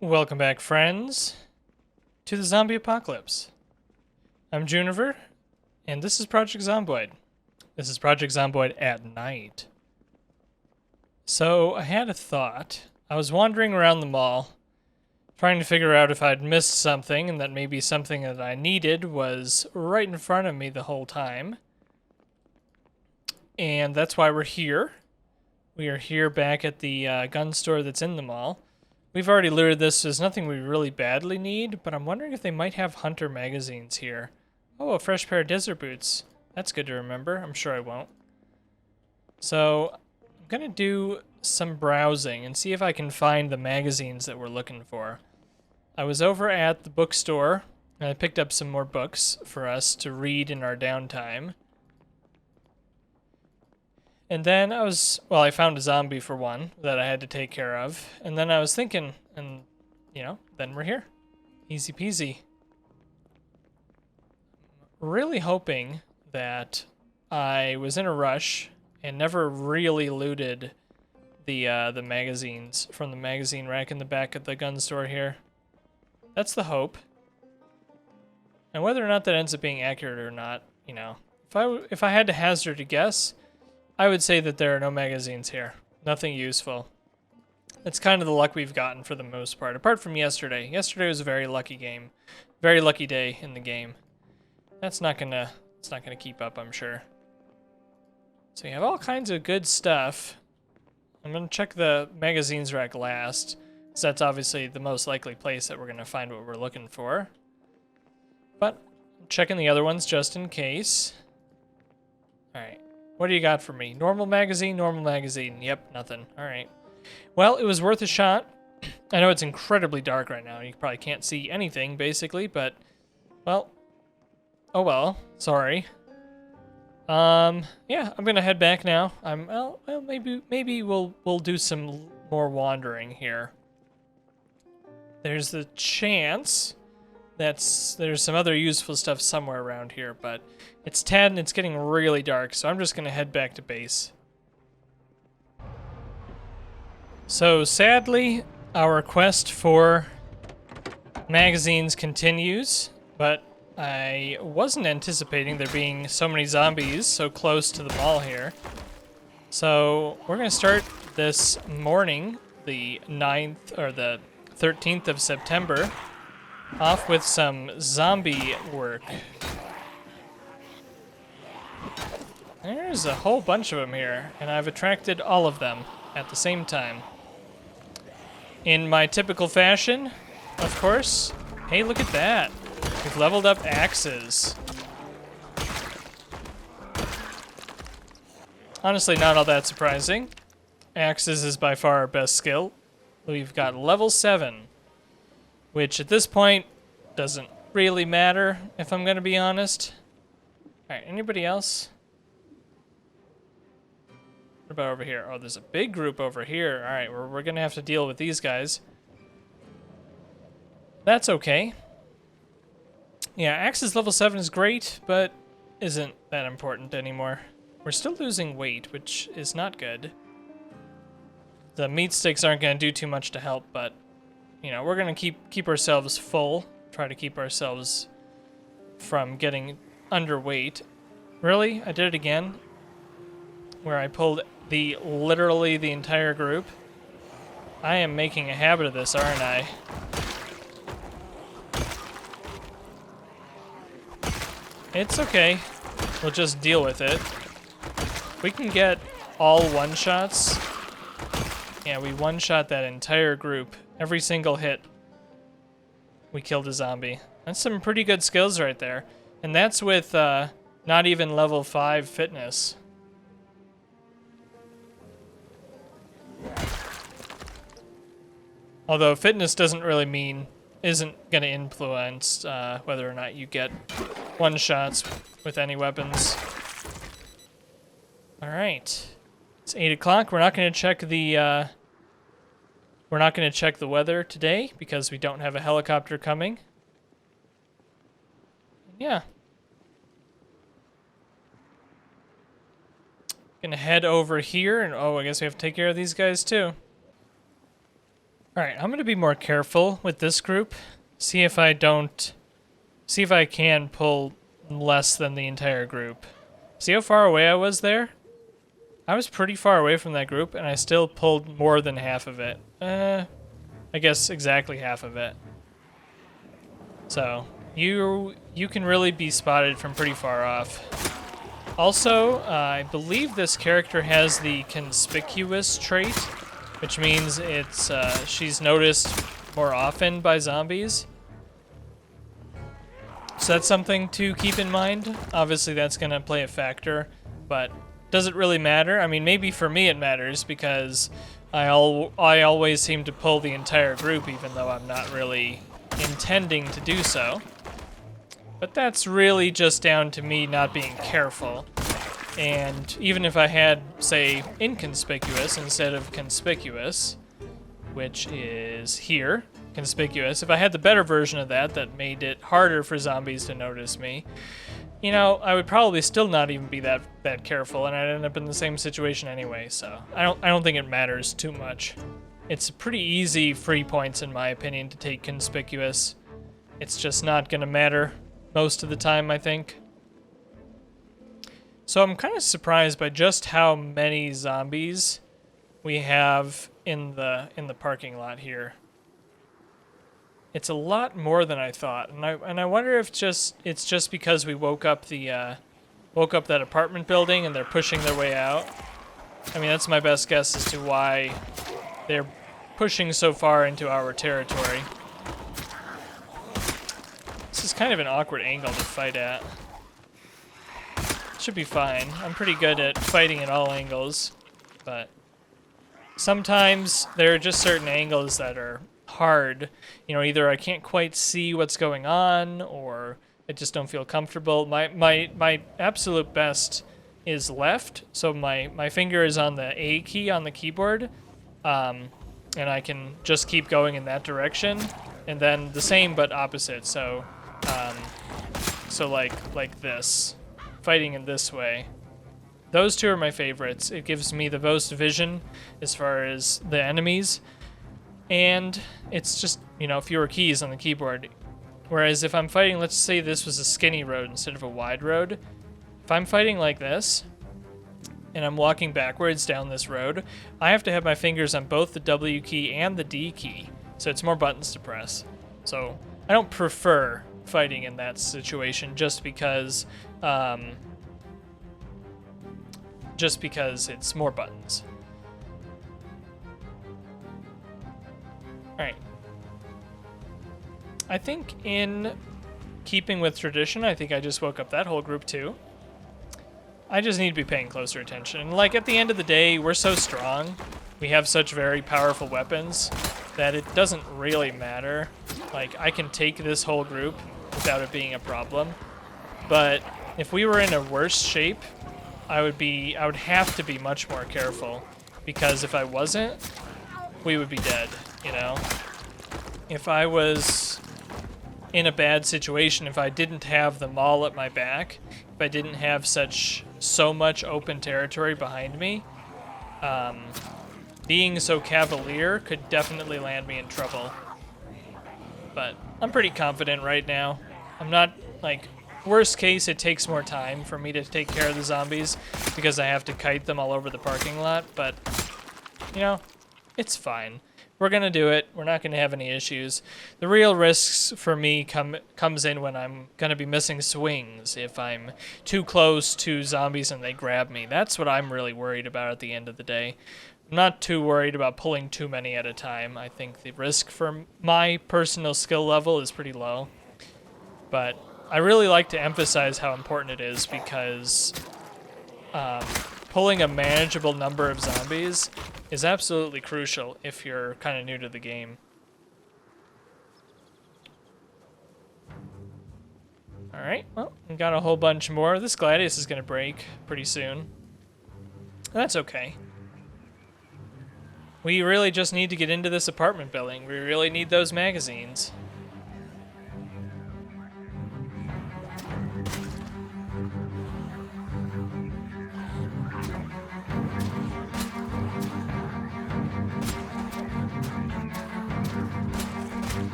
Welcome back, friends, to the zombie apocalypse. I'm Juniper, and this is Project Zomboid. This is Project Zomboid at night. So, I had a thought. I was wandering around the mall, trying to figure out if I'd missed something, and that maybe something that I needed was right in front of me the whole time. And that's why we're here. We are here back at the gun store that's in the mall. We've already looted this, so there's nothing we really badly need, but I'm wondering if they might have hunter magazines here. Oh, a fresh pair of desert boots. That's good to remember. I'm sure I won't. So, I'm gonna do some browsing and see if I can find the magazines that we're looking for. I was over at the bookstore, and I picked up some more books for us to read in our downtime. And then I found a zombie for one that I had to take care of. And then I was thinking, and, then we're here. Easy peasy. Really hoping that I was in a rush and never really looted the magazines from the magazine rack in the back of the gun store here. That's the hope. And whether or not that ends up being accurate or not, if I had to hazard a guess, I would say that there are no magazines here. Nothing useful. It's kind of the luck we've gotten for the most part, apart from yesterday. Yesterday was a very lucky game. Very lucky day in the game. It's not gonna keep up, I'm sure. So you have all kinds of good stuff. I'm gonna check the magazines rack last, because that's obviously the most likely place that we're gonna find what we're looking for. But I'm checking the other ones just in case. Alright. What do you got for me? Normal magazine, normal magazine. Yep, nothing. All right. Well, it was worth a shot. I know it's incredibly dark right now. You probably can't see anything, basically, but, well, oh well. Sorry. Yeah, I'm gonna head back now. Maybe we'll do some more wandering here. There's the chance there's some other useful stuff somewhere around here, but it's 10 and it's getting really dark, so I'm just gonna head back to base. So sadly, our quest for magazines continues, but I wasn't anticipating there being so many zombies so close to the mall here. So we're gonna start this morning, the 9th or the 13th of September, off with some zombie work. There's a whole bunch of them here, and I've attracted all of them at the same time. In my typical fashion, of course. Hey, look at that. We've leveled up axes. Honestly, not all that surprising. Axes is by far our best skill. We've got level 7. Which at this point doesn't really matter, if I'm gonna be honest. Alright, anybody else? What about over here? Oh, there's a big group over here. Alright, we're gonna have to deal with these guys. That's okay. Yeah, Axe's level 7 is great, but isn't that important anymore. We're still losing weight, which is not good. The meat sticks aren't gonna do too much to help, but we're gonna keep ourselves full, try to keep ourselves from getting underweight. Really? I did it again? Where I pulled literally the entire group? I am making a habit of this, aren't I? It's okay. We'll just deal with it. We can get all one-shots. Yeah, we one-shot that entire group. Every single hit, we killed a zombie. That's some pretty good skills right there. And that's with not even level 5 fitness. Although fitness doesn't really mean, isn't going to influence whether or not you get one-shots with any weapons. All right, it's 8 o'clock. We're not going to check the weather today because we don't have a helicopter coming. Yeah. Gonna head over here, and oh, I guess we have to take care of these guys too. Alright, I'm gonna be more careful with this group. See if I can pull less than the entire group. See how far away I was there? I was pretty far away from that group, and I still pulled more than half of it. I guess exactly half of it. So, you can really be spotted from pretty far off. Also, I believe this character has the conspicuous trait, which means it's she's noticed more often by zombies. So that's something to keep in mind. Obviously, that's going to play a factor, but does it really matter? I mean, maybe for me it matters because I always seem to pull the entire group, even though I'm not really intending to do so. But that's really just down to me not being careful. And even if I had, say, inconspicuous instead of conspicuous, which is here, conspicuous, if I had the better version of that made it harder for zombies to notice me, you know, I would probably still not even be that careful, and I'd end up in the same situation anyway, so I don't think it matters too much. It's pretty easy free points, in my opinion, to take conspicuous. It's just not going to matter most of the time, I think. So I'm kind of surprised by just how many zombies we have in the parking lot here. It's a lot more than I thought, and I wonder if it's just because we woke up that apartment building and they're pushing their way out. I mean, that's my best guess as to why they're pushing so far into our territory. This is kind of an awkward angle to fight at. Should be fine. I'm pretty good at fighting at all angles, but sometimes there are just certain angles that are hard. You know, either I can't quite see what's going on, or I just don't feel comfortable. My absolute best is left, so my finger is on the A key on the keyboard, and I can just keep going in that direction, and then the same but opposite. So like this, fighting in this way. Those two are my favorites. It gives me the most vision as far as the enemies, and it's just, you know, fewer keys on the keyboard. Whereas if I'm fighting, let's say this was a skinny road instead of a wide road, if I'm fighting like this and I'm walking backwards down this road, I have to have my fingers on both the W key and the D key, so it's more buttons to press. So I don't prefer fighting in that situation just because it's more buttons. Alright. I think in keeping with tradition, I think I just woke up that whole group too. I just need to be paying closer attention. Like, at the end of the day, we're so strong. We have such very powerful weapons that it doesn't really matter. Like, I can take this whole group without it being a problem. But if we were in a worse shape, I would have to be much more careful, because if I wasn't, we would be dead, you know? If I was in a bad situation, if I didn't have the mall at my back, if I didn't have so much open territory behind me, being so cavalier could definitely land me in trouble. But I'm pretty confident right now. I'm not, like, worst case, it takes more time for me to take care of the zombies because I have to kite them all over the parking lot, but, you know, it's fine. We're gonna do it. We're not gonna have any issues. The real risks for me comes in when I'm gonna be missing swings, if I'm too close to zombies and they grab me. That's what I'm really worried about at the end of the day. I'm not too worried about pulling too many at a time. I think the risk for my personal skill level is pretty low. But I really like to emphasize how important it is, because pulling a manageable number of zombies is absolutely crucial if you're kind of new to the game. Alright, well, we got a whole bunch more. This Gladius is going to break pretty soon. That's okay. We really just need to get into this apartment building. We really need those magazines.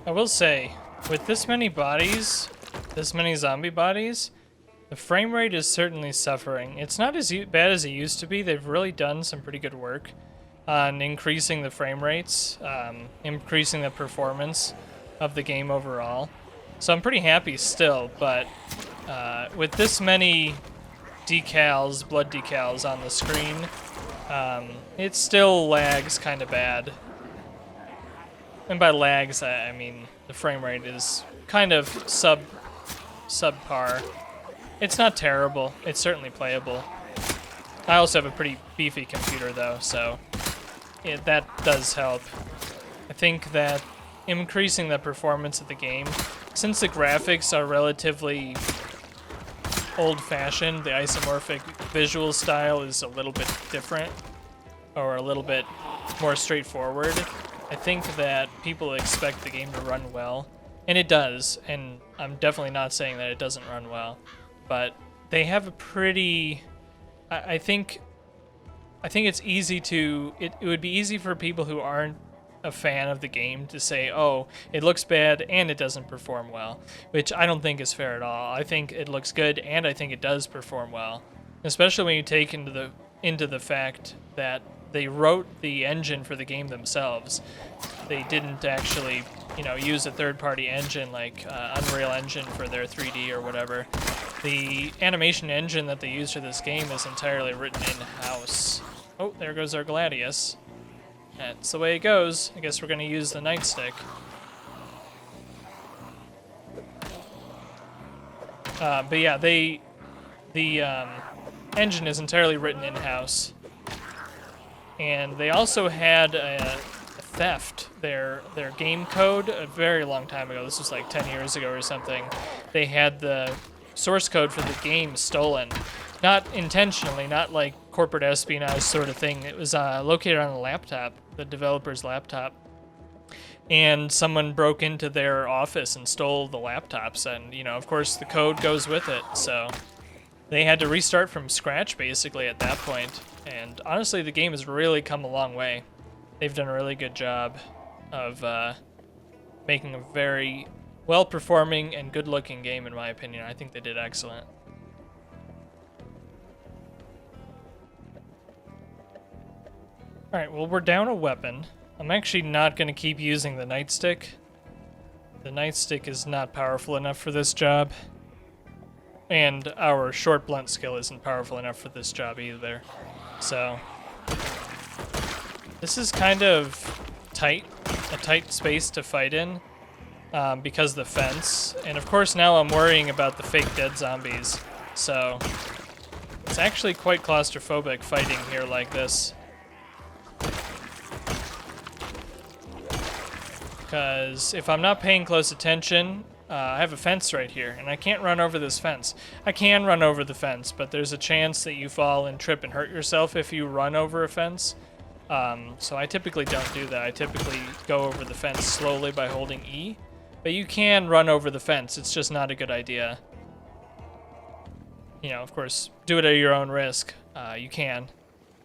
I will say, with this many bodies, this many zombie bodies, the frame rate is certainly suffering. It's not as bad as it used to be. They've really done some pretty good work on increasing the frame rates, increasing the performance of the game overall. So I'm pretty happy still, but with this many decals, blood decals on the screen, it still lags kind of bad. And by lags, I mean the frame rate is kind of subpar. It's not terrible. It's certainly playable. I also have a pretty beefy computer though, so that does help. I think that increasing the performance of the game, since the graphics are relatively old-fashioned, the isomorphic visual style is a little bit different, or a little bit more straightforward. I think that people expect the game to run well, and it does, and I'm definitely not saying that it doesn't run well, but they have a pretty, I think it's easy to, it would be easy for people who aren't a fan of the game to say, oh, it looks bad and it doesn't perform well, which I don't think is fair at all. I think it looks good and I think it does perform well, especially when you take into the fact that they wrote the engine for the game themselves. They didn't actually, use a third-party engine like Unreal Engine for their 3D or whatever. The animation engine that they use for this game is entirely written in-house. Oh, there goes our Gladius. That's the way it goes. I guess we're going to use the nightstick. But yeah, the engine is entirely written in-house. And they also had a theft. Their game code a very long time ago. This was like 10 years ago or something. They had the source code for the game stolen. Not intentionally, not like corporate espionage sort of thing. It was located on a laptop, the developer's laptop. And someone broke into their office and stole the laptops. And, of course, the code goes with it. So they had to restart from scratch, basically, at that point. And honestly, the game has really come a long way. They've done a really good job of making a very well-performing and good-looking game, in my opinion. I think they did excellent. Alright, well, we're down a weapon. I'm actually not going to keep using the nightstick. The nightstick is not powerful enough for this job. And our short blunt skill isn't powerful enough for this job either. So this is kind of tight, a tight space to fight in. because of the fence. And of course now I'm worrying about the fake dead zombies. So it's actually quite claustrophobic fighting here like this. Because if I'm not paying close attention, I have a fence right here, and I can't run over this fence. I can run over the fence, but there's a chance that you fall and trip and hurt yourself if you run over a fence. So I typically don't do that. I typically go over the fence slowly by holding E. But you can run over the fence. It's just not a good idea. You know, of course, do it at your own risk. You can.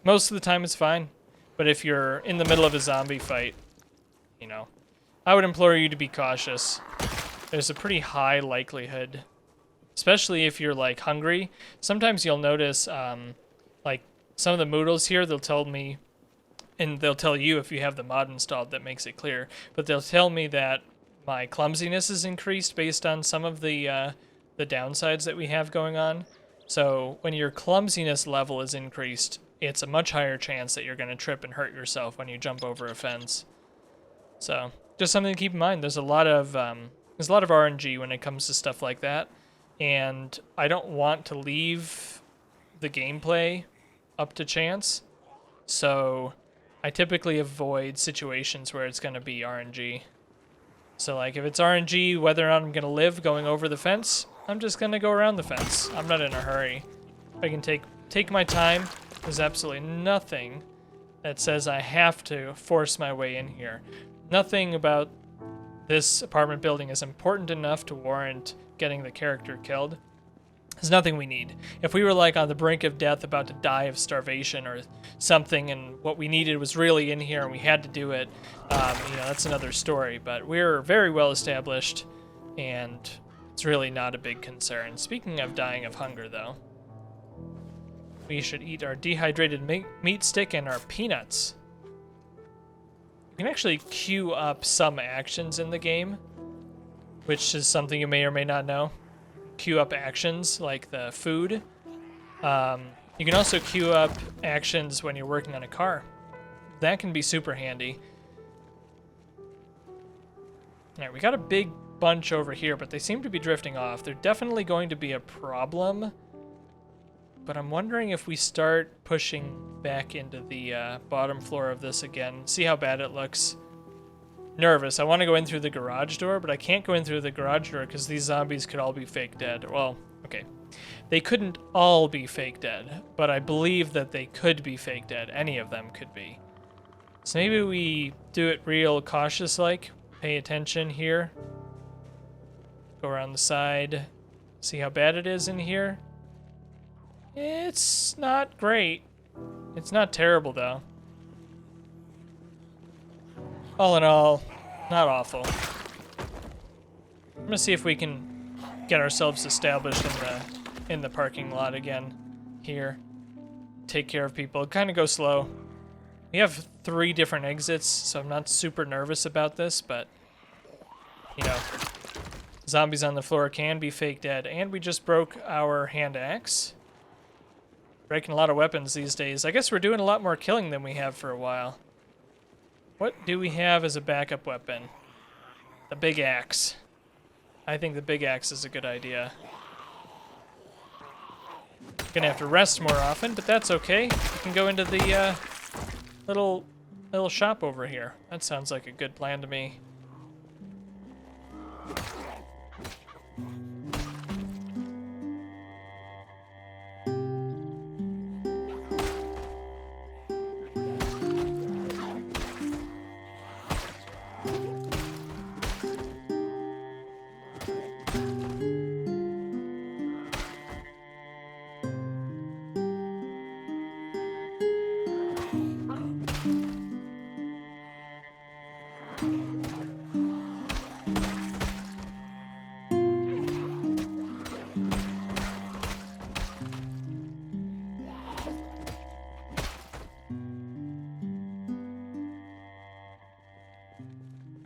Most of the time it's fine. But if you're in the middle of a zombie fight, you know, I would implore you to be cautious. There's a pretty high likelihood, especially if you're like hungry. Sometimes you'll notice, like some of the Moodles here, they'll tell me, and they'll tell you if you have the mod installed that makes it clear, but they'll tell me that my clumsiness is increased based on some of the downsides that we have going on. So when your clumsiness level is increased, it's a much higher chance that you're going to trip and hurt yourself when you jump over a fence. So just something to keep in mind. There's a lot of RNG when it comes to stuff like that, and I don't want to leave the gameplay up to chance. So I typically avoid situations where it's going to be RNG. So like if it's RNG, whether or not I'm going to live going over the fence, I'm just going to go around the fence. I'm not in a hurry. I can take my time. There's absolutely nothing that says I have to force my way in here. Nothing about this apartment building is important enough to warrant getting the character killed. There's nothing we need. If we were like on the brink of death, about to die of starvation or something, and what we needed was really in here and we had to do it, you know, that's another story. But we're very well established, and it's really not a big concern. Speaking of dying of hunger, though, we should eat our dehydrated meat stick and our peanuts. You can actually queue up some actions in the game, which is something you may or may not know. Queue up actions like the food. You can also queue up actions when you're working on a car. That can be super handy. Alright, we got a big bunch over here, but they seem to be drifting off. They're definitely going to be a problem. But I'm wondering if we start pushing back into the bottom floor of this again. See how bad it looks. Nervous. I want to go in through the garage door, but I can't go in through the garage door because these zombies could all be fake dead. Well, okay. They couldn't all be fake dead, but I believe that they could be fake dead. Any of them could be. So maybe we do it real cautious-like. Pay attention here. Go around the side. See how bad it is in here. It's not great. It's not terrible, though. All in all, not awful. I'm gonna see if we can get ourselves established in the parking lot again here. Take care of people. Kind of go slow. We have 3 different exits, so I'm not super nervous about this, but you know, zombies on the floor can be fake dead, and we just broke our hand axe. Breaking a lot of weapons these days. I guess we're doing a lot more killing than we have for a while. What do we have as a backup weapon? The big axe. I think the big axe is a good idea. Gonna have to rest more often, but that's okay. We can go into the little shop over here. That sounds like a good plan to me.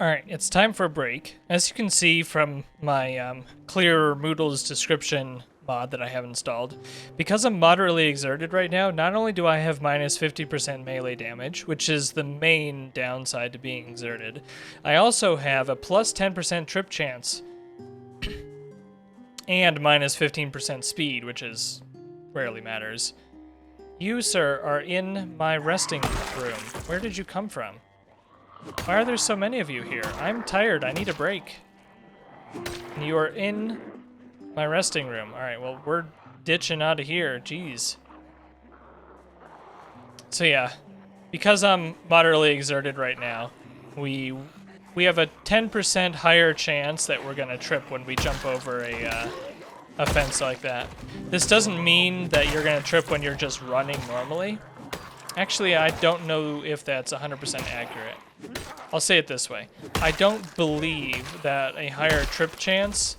Alright, it's time for a break. As you can see from my clear Moodle's description mod that I have installed. Because I'm moderately exerted right now, not only do I have minus 50% melee damage, which is the main downside to being exerted, I also have a plus 10% trip chance and minus 15% speed, which is rarely matters. You, sir, are in my resting room. Where did you come from? Why are there so many of you here? I'm tired. I need a break. And you are in my resting room. All right, well, we're ditching out of here. Jeez. So yeah, because I'm moderately exerted right now, we have a 10% higher chance that we're gonna trip when we jump over a fence like that. This doesn't mean that you're gonna trip when you're just running normally. Actually, I don't know if that's 100% accurate. I'll say it this way. I don't believe that a higher trip chance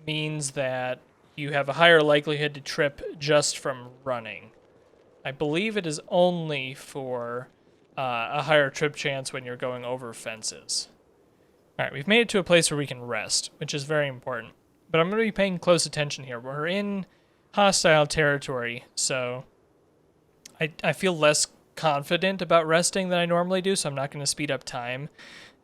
means that you have a higher likelihood to trip just from running. I believe it is only for a higher trip chance when you're going over fences. All right, we've made it to a place where we can rest, which is very important. But I'm going to be paying close attention here. We're in hostile territory, so I feel less confident about resting than I normally do, so I'm not going to speed up time.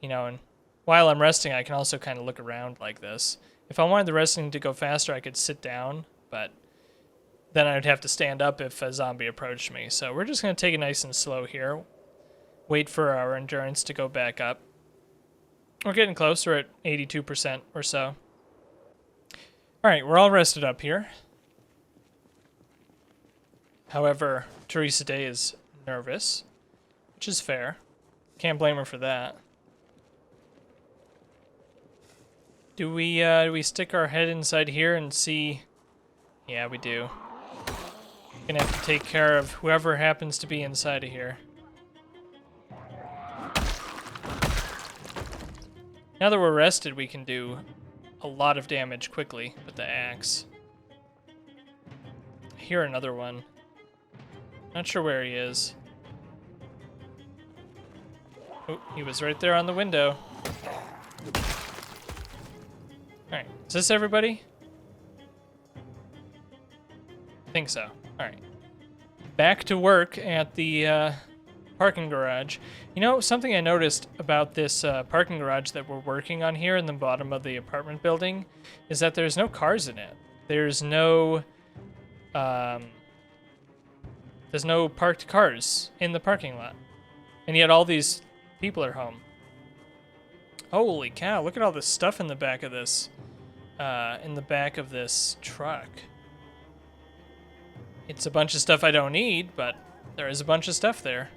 You know, and while I'm resting, I can also kind of look around like this. If I wanted the resting to go faster, I could sit down, but then I'd have to stand up if a zombie approached me. So we're just going to take it nice and slow here. Wait for our endurance to go back up. We're getting closer at 82% or so. All right, we're all rested up here. However, Teresa Day is nervous, which is fair. Can't blame her for that. Do we stick our head inside here and see? Yeah, we do. Gonna have to take care of whoever happens to be inside of here. Now that we're rested, we can do a lot of damage quickly with the axe. I hear another one. Not sure where he is. Oh, he was right there on the window. Alright, is this everybody? I think so. Alright. Back to work at the parking garage. You know, something I noticed about this parking garage that we're working on here in the bottom of the apartment building is that there's no cars in it. There's no parked cars in the parking lot. And yet all these people are home. Holy cow, look at all this stuff in the back of this truck. It's a bunch of stuff I don't need, but there is a bunch of stuff there.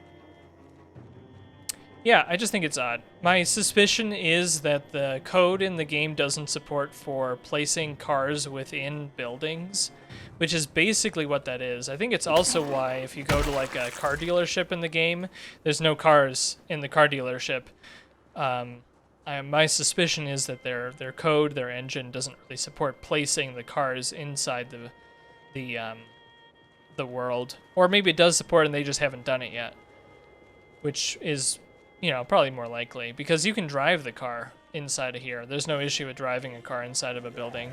Yeah, I just think it's odd. My suspicion is that the code in the game doesn't support for placing cars within buildings, which is basically what that is. I think it's also why if you go to like a car dealership in the game, there's no cars in the car dealership. My suspicion is that their code, their engine, doesn't really support placing the cars inside the world. Or maybe it does support and they just haven't done it yet, which is, you know, probably more likely, because you can drive the car inside of here. There's no issue with driving a car inside of a building.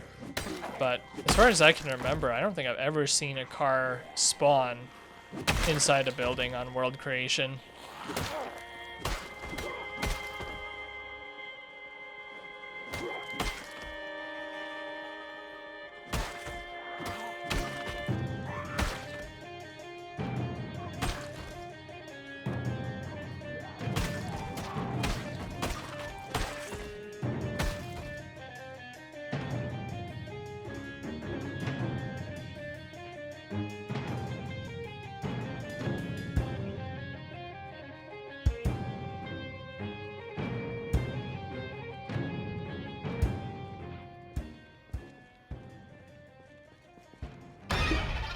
But as far as I can remember, I don't think I've ever seen a car spawn inside a building on world creation.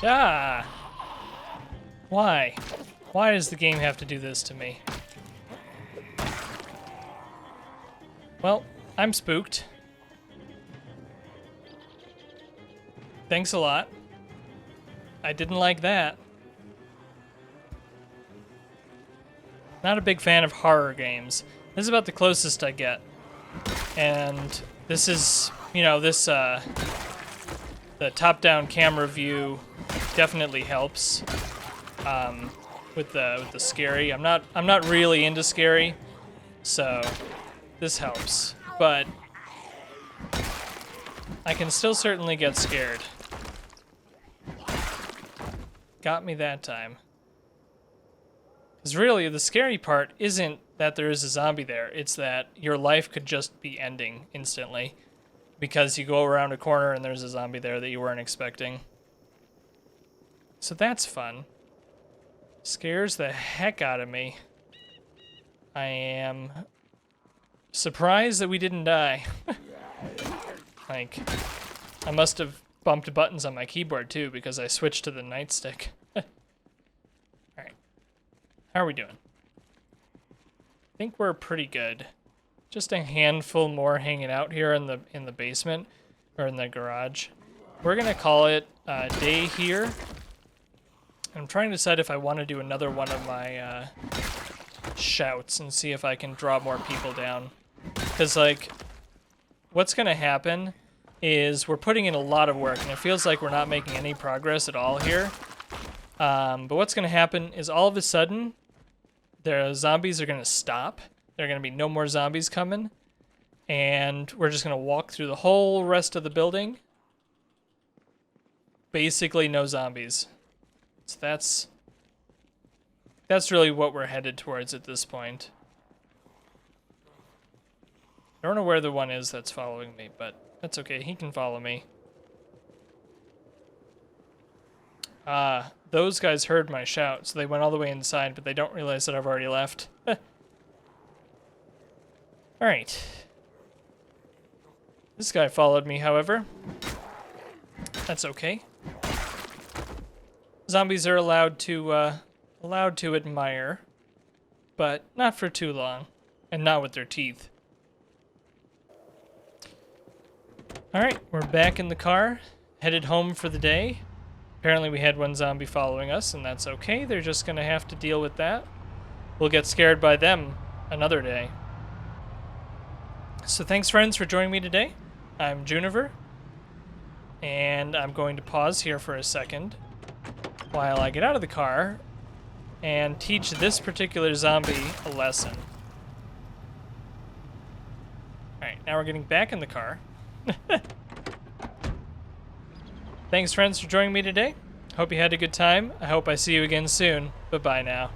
Ah! Why? Why does the game have to do this to me? Well, I'm spooked. Thanks a lot. I didn't like that. Not a big fan of horror games. This is about the closest I get. And this is, you know, this the top-down camera view definitely helps with the scary. I'm not really into scary, so this helps. But I can still certainly get scared. Got me that time. Because really, the scary part isn't that there is a zombie there. It's that your life could just be ending instantly. Because you go around a corner and there's a zombie there that you weren't expecting. So that's fun. Scares the heck out of me. I am surprised that we didn't die. Like, I must have bumped buttons on my keyboard too because I switched to the nightstick. Alright. How are we doing? I think we're pretty good. Just a handful more hanging out here in the basement or in the garage. We're gonna call it a day here. I'm trying to decide if I want to do another one of my shouts and see if I can draw more people down. Because like, what's gonna happen is we're putting in a lot of work and it feels like we're not making any progress at all here. But what's gonna happen is all of a sudden, the zombies are gonna stop. There are going to be no more zombies coming. And we're just going to walk through the whole rest of the building. Basically no zombies. So that's really what we're headed towards at this point. I don't know where the one is that's following me, but that's okay. He can follow me. Those guys heard my shout, so they went all the way inside, but they don't realize that I've already left. Alright. This guy followed me, however. That's okay. Zombies are allowed to admire, but not for too long, and not with their teeth. Alright, we're back in the car, headed home for the day. Apparently we had one zombie following us, and that's okay. They're just gonna have to deal with that. We'll get scared by them another day. So thanks, friends, for joining me today. I'm Juniver, and I'm going to pause here for a second while I get out of the car and teach this particular zombie a lesson. Alright, now we're getting back in the car. Thanks, friends, for joining me today. Hope you had a good time. I hope I see you again soon. Bye-bye now.